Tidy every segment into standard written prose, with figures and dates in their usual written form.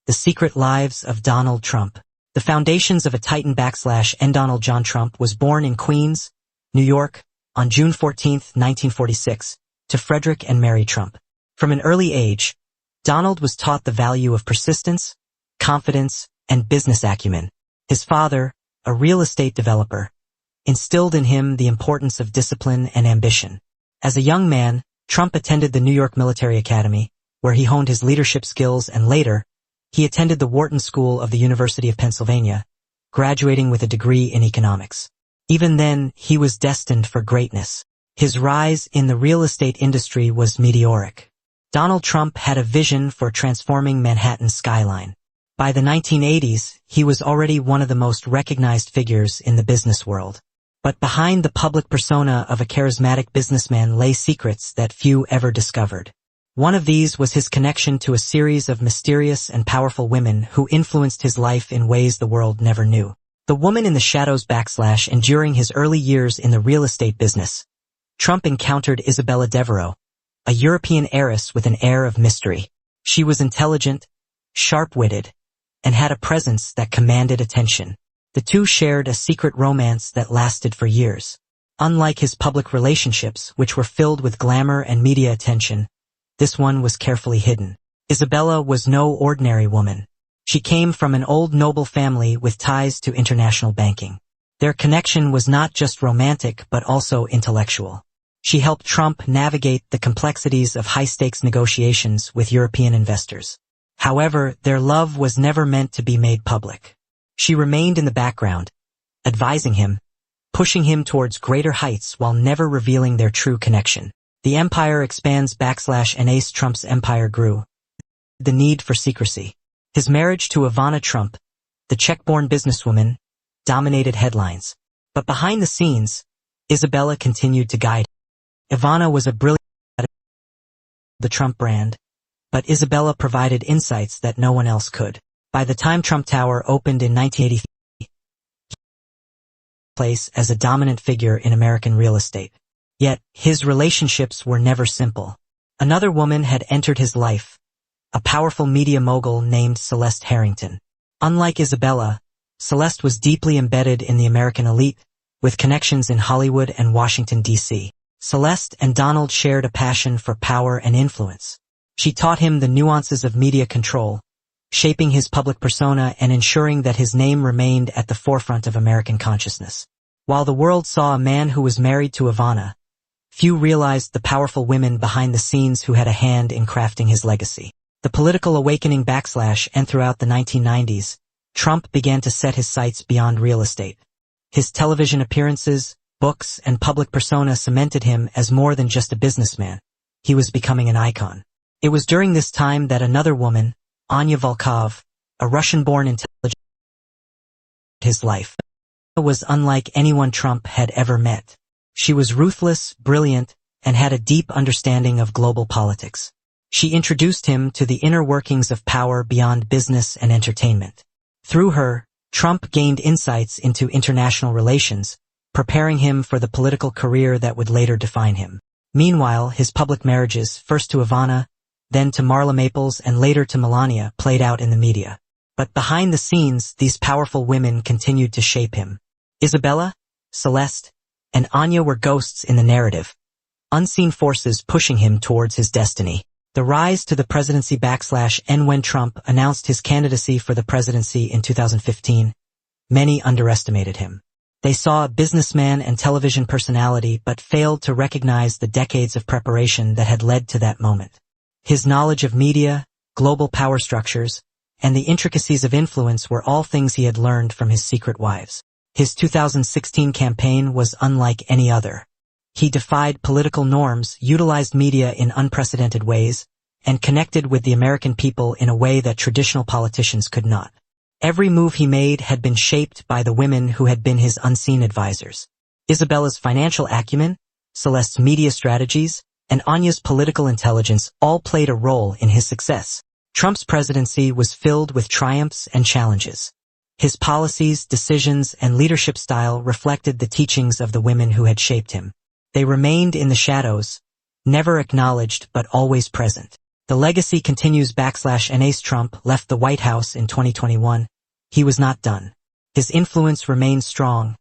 The Secret Lives of Donald Trump. The foundations of a Titan / Donald John Trump was born in Queens, New York, on June 14, 1946, to Frederick and Mary Trump. From an early age, Donald was taught the value of persistence, confidence, and business acumen. His father, a real estate developer, instilled in him the importance of discipline and ambition. As a young man, Trump attended the New York Military Academy, where he honed his leadership skills, and later, he attended the Wharton School of the University of Pennsylvania, graduating with a degree in economics. Even then, he was destined for greatness. His rise in the real estate industry was meteoric. Donald Trump had a vision for transforming Manhattan's skyline. By the 1980s, he was already one of the most recognized figures in the business world. But behind the public persona of a charismatic businessman lay secrets that few ever discovered. One of these was his connection to a series of mysterious and powerful women who influenced his life in ways the world never knew. The woman in the shadows / and during his early years in the real estate business, Trump encountered Isabella Devereux, a European heiress with an air of mystery. She was intelligent, sharp-witted, and had a presence that commanded attention. The two shared a secret romance that lasted for years. Unlike his public relationships, which were filled with glamour and media attention, this one was carefully hidden. Isabella was no ordinary woman. She came from an old noble family with ties to international banking. Their connection was not just romantic but also intellectual. She helped Trump navigate the complexities of high-stakes negotiations with European investors. However, their love was never meant to be made public. She remained in the background, advising him, pushing him towards greater heights while never revealing their true connection. The empire expands / and Ace Trump's empire grew. The need for secrecy. His marriage to Ivana Trump, the Czech-born businesswoman, dominated headlines. But behind the scenes, Isabella continued to guide. Ivana was a brilliant the Trump brand, but Isabella provided insights that no one else could. By the time Trump Tower opened in 1983, place as a dominant figure in American real estate. Yet, his relationships were never simple. Another woman had entered his life, a powerful media mogul named Celeste Harrington. Unlike Isabella, Celeste was deeply embedded in the American elite, with connections in Hollywood and Washington, D.C. Celeste and Donald shared a passion for power and influence. She taught him the nuances of media control, shaping his public persona and ensuring that his name remained at the forefront of American consciousness. While the world saw a man who was married to Ivana, few realized the powerful women behind the scenes who had a hand in crafting his legacy. The political awakening / and throughout the 1990s, Trump began to set his sights beyond real estate. His television appearances, books, and public persona cemented him as more than just a businessman. He was becoming an icon. It was during this time that another woman, Anya Volkov, a Russian-born intelligence, his life was unlike anyone Trump had ever met. She was ruthless, brilliant, and had a deep understanding of global politics. She introduced him to the inner workings of power beyond business and entertainment. Through her, Trump gained insights into international relations, preparing him for the political career that would later define him. Meanwhile, his public marriages, first to Ivana, then to Marla Maples, and later to Melania, played out in the media. But behind the scenes, these powerful women continued to shape him. Isabella, Celeste, and Anya were ghosts in the narrative, unseen forces pushing him towards his destiny. The rise to the presidency / and when Trump announced his candidacy for the presidency in 2015, many underestimated him. They saw a businessman and television personality but failed to recognize the decades of preparation that had led to that moment. His knowledge of media, global power structures, and the intricacies of influence were all things he had learned from his secret wives. His 2016 campaign was unlike any other. He defied political norms, utilized media in unprecedented ways, and connected with the American people in a way that traditional politicians could not. Every move he made had been shaped by the women who had been his unseen advisors. Isabella's financial acumen, Celeste's media strategies, and Anya's political intelligence all played a role in his success. Trump's presidency was filled with triumphs and challenges. His policies, decisions, and leadership style reflected the teachings of the women who had shaped him. They remained in the shadows, never acknowledged but always present. The legacy continues. As Trump left the White House in 2021, he was not done. His influence remained strong,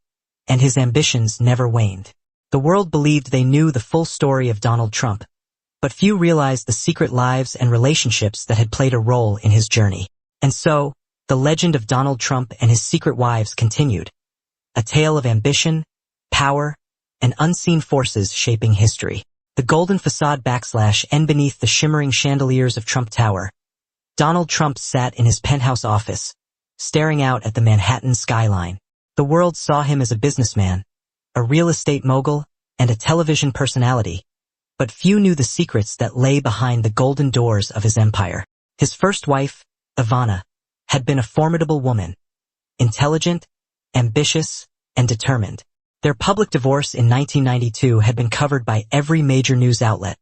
and his ambitions never waned. The world believed they knew the full story of Donald Trump, but few realized the secret lives and relationships that had played a role in his journey. And so, the legend of Donald Trump and his secret wives continued, a tale of ambition, power, and unseen forces shaping history. The golden facade and beneath the shimmering chandeliers of Trump Tower, Donald Trump sat in his penthouse office, staring out at the Manhattan skyline. The world saw him as a businessman, a real estate mogul, and a television personality, but few knew the secrets that lay behind the golden doors of his empire. His first wife, Ivana, had been a formidable woman, intelligent, ambitious, and determined. Their public divorce in 1992 had been covered by every major news outlet,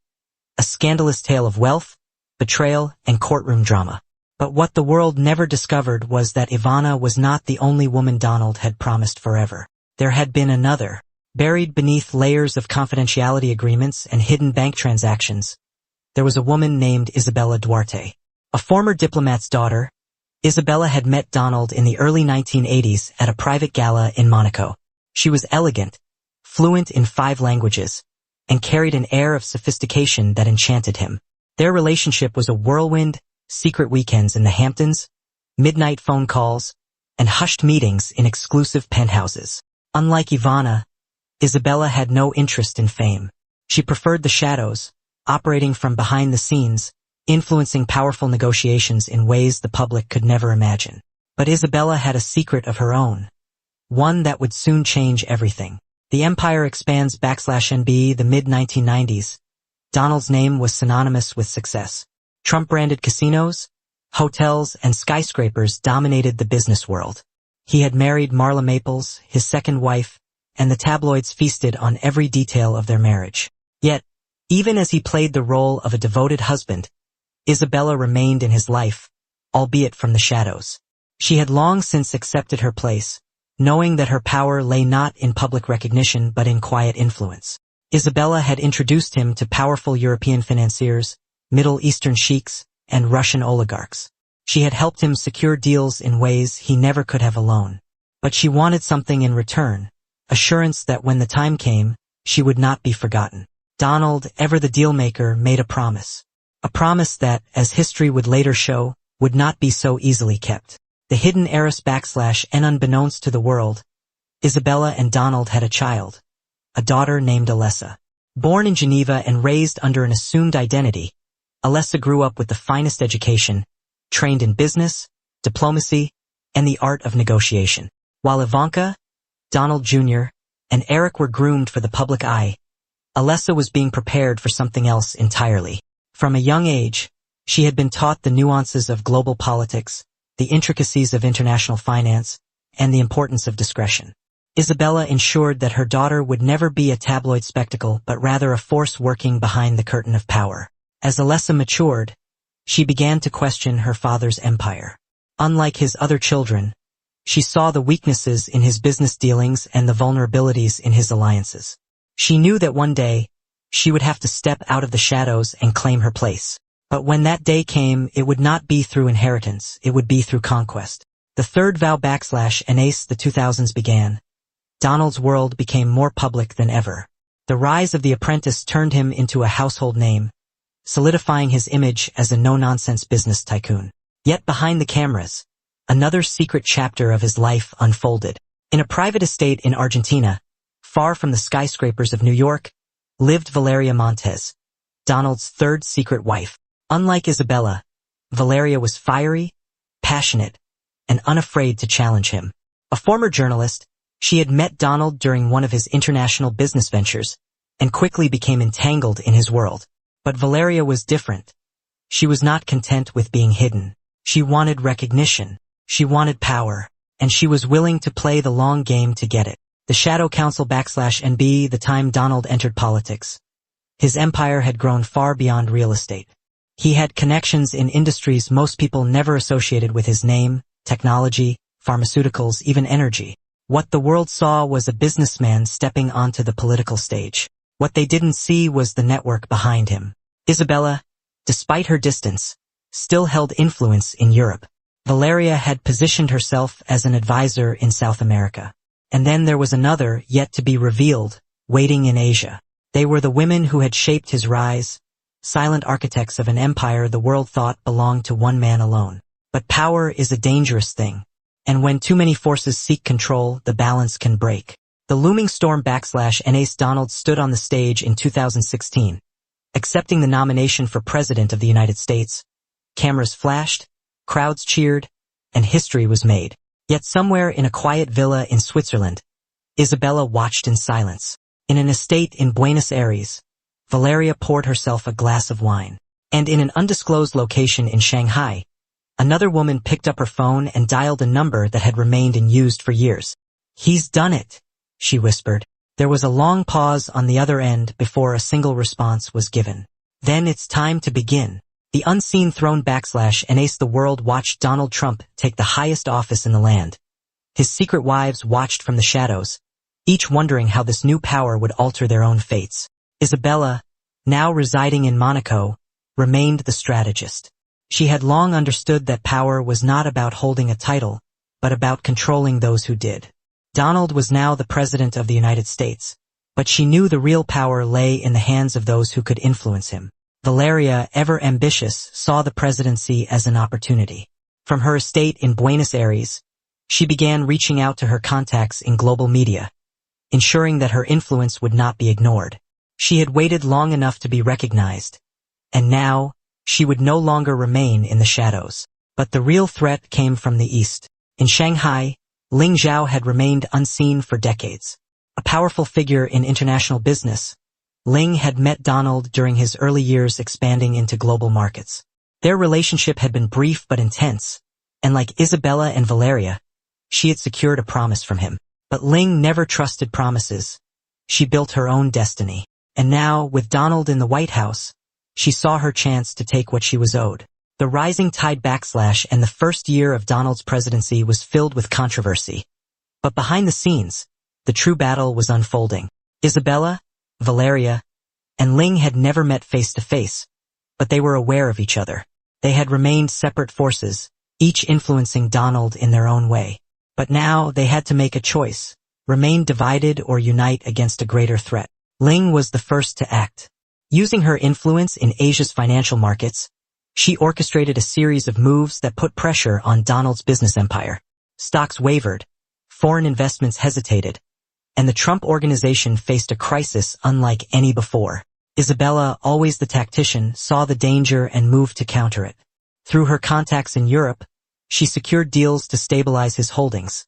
a scandalous tale of wealth, betrayal, and courtroom drama. But what the world never discovered was that Ivana was not the only woman Donald had promised forever. There had been another. Buried beneath layers of confidentiality agreements and hidden bank transactions, there was a woman named Isabella Duarte. A former diplomat's daughter, Isabella had met Donald in the early 1980s at a private gala in Monaco. She was elegant, fluent in 5 languages, and carried an air of sophistication that enchanted him. Their relationship was a whirlwind, secret weekends in the Hamptons, midnight phone calls, and hushed meetings in exclusive penthouses. Unlike Ivana, Isabella had no interest in fame. She preferred the shadows, operating from behind the scenes, influencing powerful negotiations in ways the public could never imagine. But Isabella had a secret of her own, one that would soon change everything. The empire expands /NB the mid-1990s. Donald's name was synonymous with success. Trump-branded casinos, hotels, and skyscrapers dominated the business world. He had married Marla Maples, his second wife, and the tabloids feasted on every detail of their marriage. Yet, even as he played the role of a devoted husband, Isabella remained in his life, albeit from the shadows. She had long since accepted her place, knowing that her power lay not in public recognition but in quiet influence. Isabella had introduced him to powerful European financiers, Middle Eastern sheiks, and Russian oligarchs. She had helped him secure deals in ways he never could have alone. But she wanted something in return, assurance that when the time came, she would not be forgotten. Donald, ever the dealmaker, made a promise. A promise that, as history would later show, would not be so easily kept. The hidden heiress and unbeknownst to the world, Isabella and Donald had a child, a daughter named Alessa. Born in Geneva and raised under an assumed identity, Alessa grew up with the finest education, trained in business, diplomacy, and the art of negotiation. While Ivanka, Donald Jr., and Eric were groomed for the public eye, Alessa was being prepared for something else entirely. From a young age, she had been taught the nuances of global politics, the intricacies of international finance, and the importance of discretion. Isabella ensured that her daughter would never be a tabloid spectacle but rather a force working behind the curtain of power. As Alessa matured, she began to question her father's empire. Unlike his other children, she saw the weaknesses in his business dealings and the vulnerabilities in his alliances. She knew that one day, she would have to step out of the shadows and claim her place. But when that day came, it would not be through inheritance, it would be through conquest. The third vow and the 2000s began. Donald's world became more public than ever. The rise of The Apprentice turned him into a household name, solidifying his image as a no-nonsense business tycoon. Yet behind the cameras, another secret chapter of his life unfolded. In a private estate in Argentina, far from the skyscrapers of New York, lived Valeria Montes, Donald's third secret wife. Unlike Isabella, Valeria was fiery, passionate, and unafraid to challenge him. A former journalist, she had met Donald during one of his international business ventures, and quickly became entangled in his world. But Valeria was different. She was not content with being hidden. She wanted recognition. She wanted power. And she was willing to play the long game to get it. The Shadow Council /NB the time Donald entered politics. His empire had grown far beyond real estate. He had connections in industries most people never associated with his name, technology, pharmaceuticals, even energy. What the world saw was a businessman stepping onto the political stage. What they didn't see was the network behind him. Isabella, despite her distance, still held influence in Europe. Valeria had positioned herself as an advisor in South America. And then there was another, yet to be revealed, waiting in Asia. They were the women who had shaped his rise, silent architects of an empire the world thought belonged to one man alone. But power is a dangerous thing. And when too many forces seek control, the balance can break. The looming storm / Donald stood on the stage in 2016, accepting the nomination for President of the United States. Cameras flashed, crowds cheered, and history was made. Yet somewhere in a quiet villa in Switzerland, Isabella watched in silence. In an estate in Buenos Aires, Valeria poured herself a glass of wine. And in an undisclosed location in Shanghai, another woman picked up her phone and dialed a number that had remained unused for years. "He's done it," she whispered. There was a long pause on the other end before a single response was given. "Then it's time to begin." The unseen throne / the world watched Donald Trump take the highest office in the land. His secret wives watched from the shadows, each wondering how this new power would alter their own fates. Isabella, now residing in Monaco, remained the strategist. She had long understood that power was not about holding a title, but about controlling those who did. Donald was now the President of the United States, but she knew the real power lay in the hands of those who could influence him. Valeria, ever ambitious, saw the presidency as an opportunity. From her estate in Buenos Aires, she began reaching out to her contacts in global media, ensuring that her influence would not be ignored. She had waited long enough to be recognized, and now, she would no longer remain in the shadows. But the real threat came from the east. In Shanghai, Ling Zhao had remained unseen for decades. A powerful figure in international business, Ling had met Donald during his early years expanding into global markets. Their relationship had been brief but intense, and like Isabella and Valeria, she had secured a promise from him. But Ling never trusted promises. She built her own destiny. And now, with Donald in the White House, she saw her chance to take what she was owed. The rising tide / and the first year of Donald's presidency was filled with controversy. But behind the scenes, the true battle was unfolding. Isabella, Valeria, and Ling had never met face to face, but they were aware of each other. They had remained separate forces, each influencing Donald in their own way. But now they had to make a choice, remain divided or unite against a greater threat. Ling was the first to act. Using her influence in Asia's financial markets, she orchestrated a series of moves that put pressure on Donald's business empire. Stocks wavered, foreign investments hesitated, and the Trump organization faced a crisis unlike any before. Isabella, always the tactician, saw the danger and moved to counter it. Through her contacts in Europe, she secured deals to stabilize his holdings,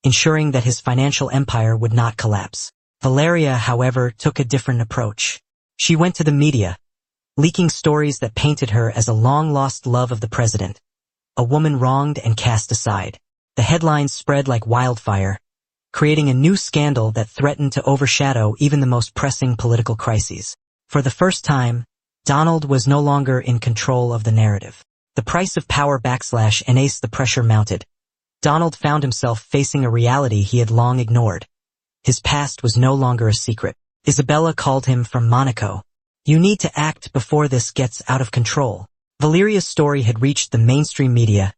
ensuring that his financial empire would not collapse. Valeria, however, took a different approach. She went to the media, leaking stories that painted her as a long-lost love of the president, a woman wronged and cast aside. The headlines spread like wildfire, creating a new scandal that threatened to overshadow even the most pressing political crises. For the first time, Donald was no longer in control of the narrative. The price of power / the pressure mounted. Donald found himself facing a reality he had long ignored. His past was no longer a secret. Isabella called him from Monaco. "You need to act before this gets out of control." Valeria's story had reached the mainstream media,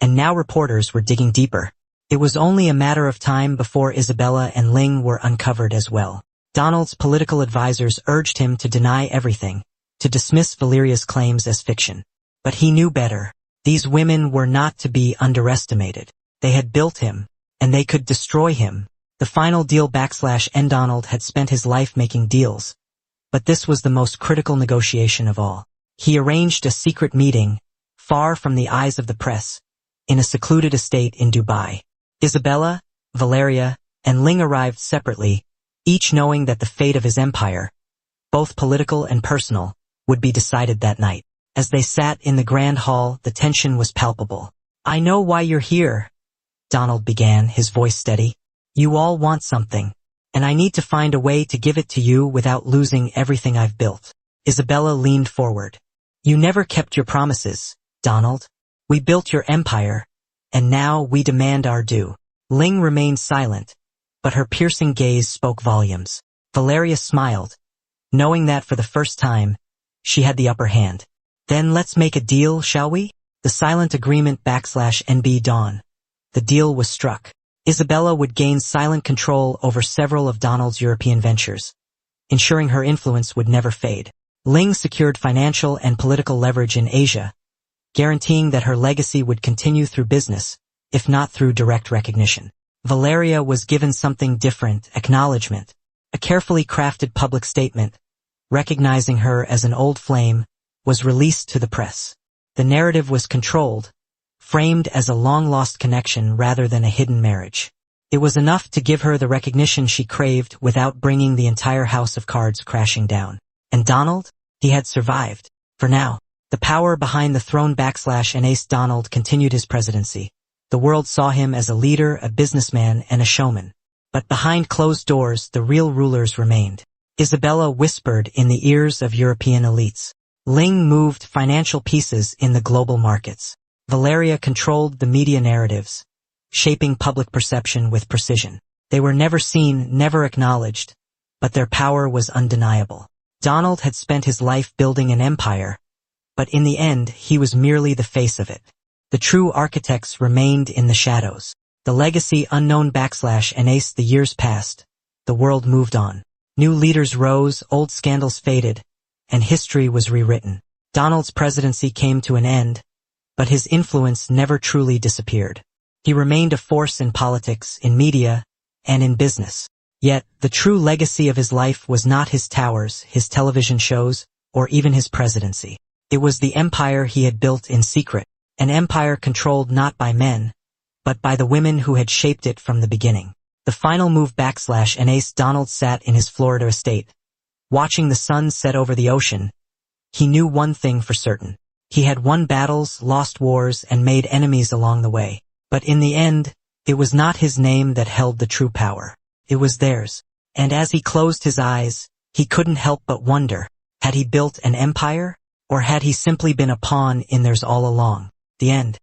and now reporters were digging deeper. It was only a matter of time before Isabella and Ling were uncovered as well. Donald's political advisors urged him to deny everything, to dismiss Valeria's claims as fiction. But he knew better. These women were not to be underestimated. They had built him, and they could destroy him. The final deal / Donald had spent his life making deals. But this was the most critical negotiation of all. He arranged a secret meeting, far from the eyes of the press, in a secluded estate in Dubai. Isabella, Valeria, and Ling arrived separately, each knowing that the fate of his empire, both political and personal, would be decided that night. As they sat in the grand hall, the tension was palpable. "I know why you're here," Donald began, his voice steady. "You all want something, and I need to find a way to give it to you without losing everything I've built." Isabella leaned forward. "You never kept your promises, Donald. We built your empire, and now we demand our due." Ling remained silent, but her piercing gaze spoke volumes. Valeria smiled, knowing that for the first time, she had the upper hand. Then let's make a deal, shall we? The silent agreement /NB Dawn. The deal was struck. Isabella would gain silent control over several of Donald's European ventures, ensuring her influence would never fade. Ling secured financial and political leverage in Asia, guaranteeing that her legacy would continue through business, if not through direct recognition. Valeria was given something different, acknowledgement, a carefully crafted public statement, recognizing her as an old flame, was released to the press. The narrative was controlled, framed as a long-lost connection rather than a hidden marriage. It was enough to give her the recognition she craved without bringing the entire house of cards crashing down. And Donald? He had survived. For now. The power behind the throne /Ace Donald continued his presidency. The world saw him as a leader, a businessman, and a showman. But behind closed doors, the real rulers remained. Isabella whispered in the ears of European elites. Ling moved financial pieces in the global markets. Valeria controlled the media narratives, shaping public perception with precision. They were never seen, never acknowledged, but their power was undeniable. Donald had spent his life building an empire, but in the end, he was merely the face of it. The true architects remained in the shadows. The legacy unknown /Ace. The years passed. The world moved on. New leaders rose, old scandals faded, and history was rewritten. Donald's presidency came to an end, but his influence never truly disappeared. He remained a force in politics, in media, and in business. Yet, the true legacy of his life was not his towers, his television shows, or even his presidency. It was the empire he had built in secret, an empire controlled not by men, but by the women who had shaped it from the beginning. The final move /Ace. Donald sat in his Florida estate, watching the sun set over the ocean. He knew one thing for certain. He had won battles, lost wars, and made enemies along the way. But in the end, it was not his name that held the true power. It was theirs. And as he closed his eyes, he couldn't help but wonder, had he built an empire? Or had he simply been a pawn in theirs all along? The end.